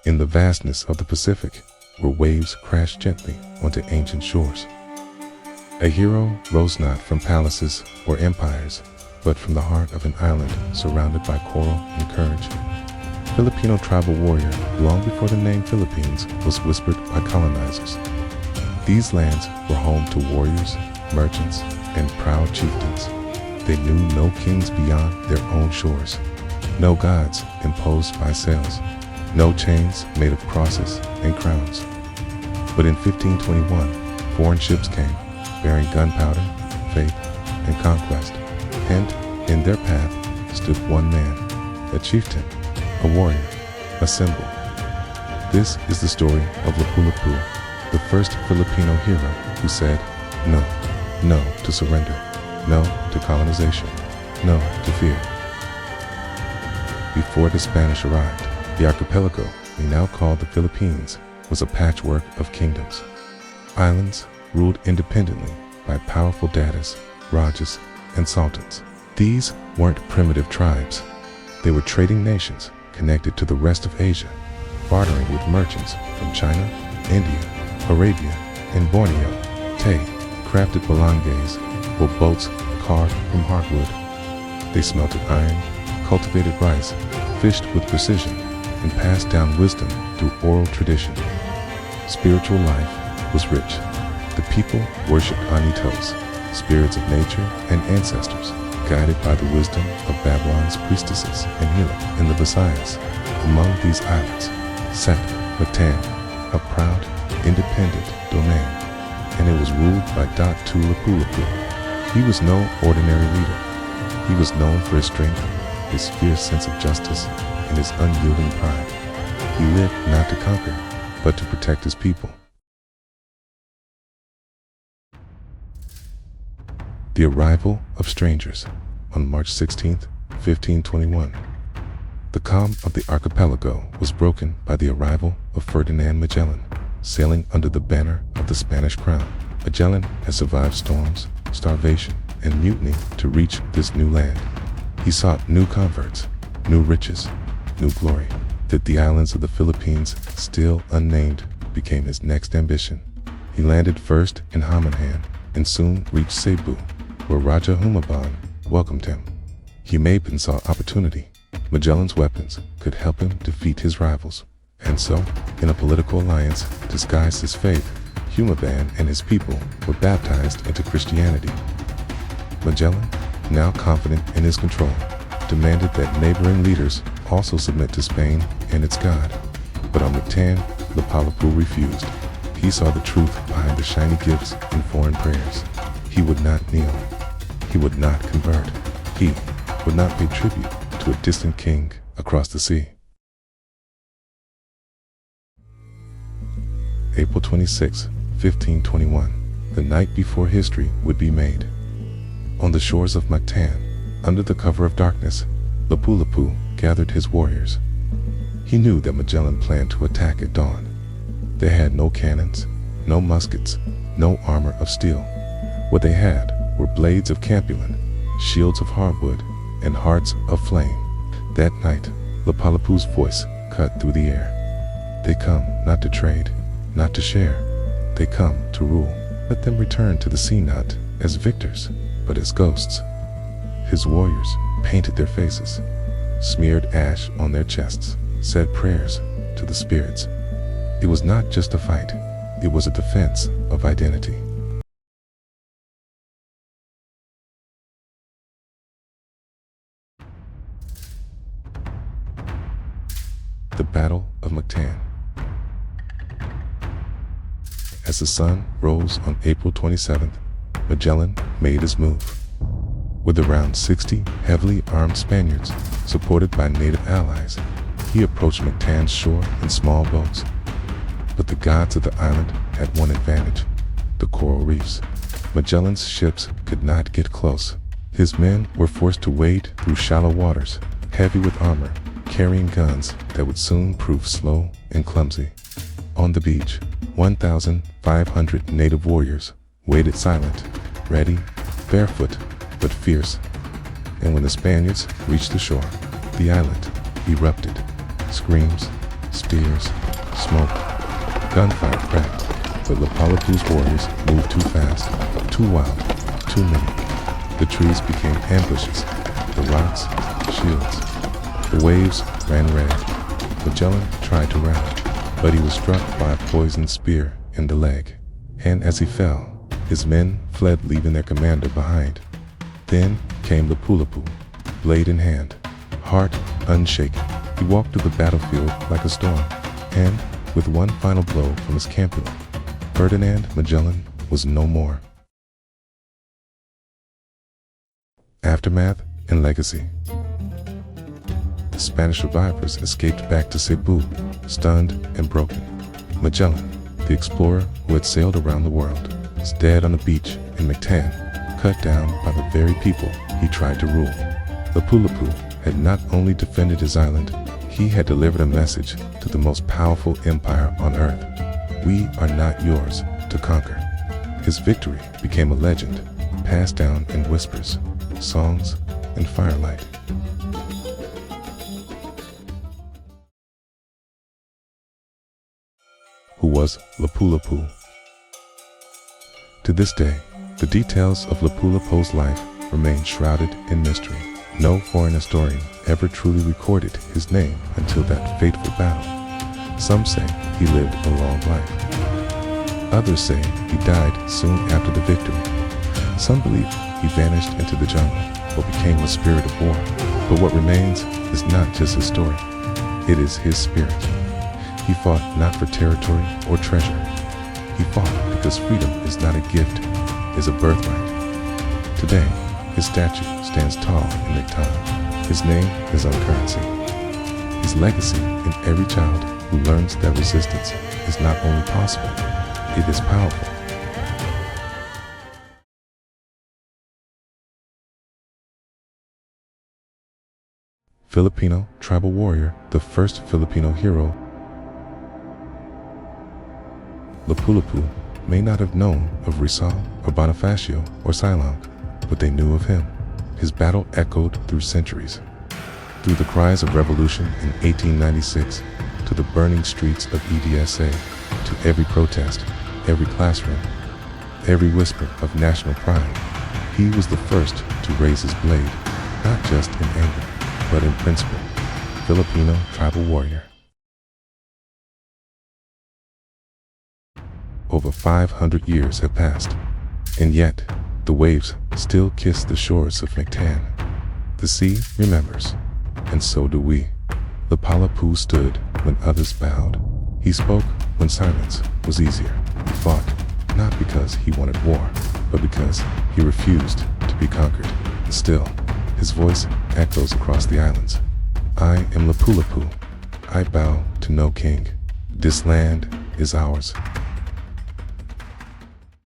in the vastness of the Pacific, where waves crashed gently onto ancient shores. A hero rose not from palaces or empires, but from the heart of an island surrounded by coral and courage. Filipino tribal warrior long before the name Philippines was whispered by colonizers. These lands were home to warriors, merchants, and proud chieftains. They knew no kings beyond their own shores, no gods imposed by sails, no chains made of crosses and crowns. But in 1521, foreign ships came, bearing gunpowder, faith, and conquest, and in their path stood one man, a chieftain, a warrior, a symbol. This is the story of Lapu-Lapu, the first Filipino hero who said no, no to surrender, no to colonization, no to fear. Before the Spanish arrived, the archipelago we now call the Philippines was a patchwork of kingdoms. Islands ruled independently by powerful datas, rajas, and sultans. These weren't primitive tribes. They were trading nations connected to the rest of Asia, bartering with merchants from China, India, Arabia, and Borneo. Tay crafted balangays, or boats carved from hardwood. They smelted iron, cultivated rice, fished with precision, and passed down wisdom through oral tradition. Spiritual life was rich. The people worshipped Anitos, spirits of nature and ancestors, guided by the wisdom of Babylon's priestesses and healer. In the Visayas, among these islands, sat Mactan, a proud, independent domain, and it was ruled by Datu Lapu-Lapu. He was no ordinary leader. He was known for his strength, his fierce sense of justice, and his unyielding pride. He lived not to conquer, but to protect his people. The arrival of strangers on March 16, 1521. The calm of the archipelago was broken by the arrival of Ferdinand Magellan, sailing under the banner of the Spanish crown. Magellan had survived storms, starvation, and mutiny to reach this new land. He sought new converts, new riches, new glory. That the islands of the Philippines, still unnamed, became his next ambition. He landed first in Hamanhan and soon reached Cebu, where Raja Humabon welcomed him. Humabon saw opportunity. Magellan's weapons could help him defeat his rivals. And so, in a political alliance disguised as faith, Humabon and his people were baptized into Christianity. Magellan, now confident in his control, demanded that neighboring leaders also submit to Spain and its god. But on Mactan, Lapu-Lapu refused. He saw the truth behind the shiny gifts and foreign prayers. He would not kneel. He would not convert. He would not pay tribute to a distant king across the sea. April 26, 1521, the night before history would be made. On the shores of Mactan, under the cover of darkness, Lapu-Lapu gathered his warriors. He knew that Magellan planned to attack at dawn. They had no cannons, no muskets, no armor of steel. What they had were blades of campulin, shields of hardwood, and hearts of flame. That night, Lapu-Lapu's voice cut through the air. They come not to trade, not to share. They come to rule. Let them return to the sea not as victors, but as ghosts. His warriors painted their faces, smeared ash on their chests, said prayers to the spirits. It was not just a fight, it was a defense of identity. The Battle of Mactan. As the sun rose on April 27th, Magellan made his move. With around 60 heavily armed Spaniards, supported by native allies, he approached Mactan's shore in small boats. But the gods of the island had one advantage: the coral reefs. Magellan's ships could not get close. His men were forced to wade through shallow waters, heavy with armor, carrying guns that would soon prove slow and clumsy. On the beach, 1,500 native warriors waited silent, ready, barefoot, but fierce. And when the Spaniards reached the shore, the island erupted. Screams, spears, smoke, gunfire cracked, but Lapu-Lapu's warriors moved too fast, too wild, too many. The trees became ambushes, the rocks, shields. The waves ran red. Magellan tried to rally, but he was struck by a poisoned spear in the leg, and as he fell, his men fled, leaving their commander behind. Then came Lapu-Lapu, blade in hand, heart unshaken. He walked through the battlefield like a storm, and with one final blow from his campion, Ferdinand Magellan was no more. Aftermath and legacy. The Spanish survivors escaped back to Cebu, stunned and broken. Magellan, the explorer who had sailed around the world, is dead on the beach in Mactan, cut down by the very people he tried to rule. Lapu-Lapu had not only defended his island, he had delivered a message to the most powerful empire on earth. We are not yours to conquer. His victory became a legend, passed down in whispers, songs, and firelight. Who was Lapu-Lapu? To this day, the details of Lapu-Lapu's life remain shrouded in mystery. No foreign historian ever truly recorded his name until that fateful battle. Some say he lived a long life. Others say he died soon after the victory. Some believe he vanished into the jungle or became a spirit of war. But what remains is not just his story. It is his spirit. He fought not for territory or treasure. He fought because freedom is not a gift, it is a birthright. Today, his statue stands tall in Mactan. His name is on currency. His legacy in every child who learns that resistance is not only possible, it is powerful. Filipino tribal warrior, the first Filipino hero. Lapu-Lapu may not have known of Rizal or Bonifacio or Ceylon, but they knew of him. His battle echoed through centuries. Through the cries of revolution in 1896, to the burning streets of EDSA, to every protest, every classroom, every whisper of national pride, he was the first to raise his blade, not just in anger, but in principle. Filipino tribal warrior. Over 500 years have passed, and yet the waves still kiss the shores of Mactan. The sea remembers, and so do we. Lapu-Lapu stood when others bowed. He spoke when silence was easier. He fought, not because he wanted war, but because he refused to be conquered. Still, his voice echoes across the islands. I am Lapu-Lapu. I bow to no king. This land is ours.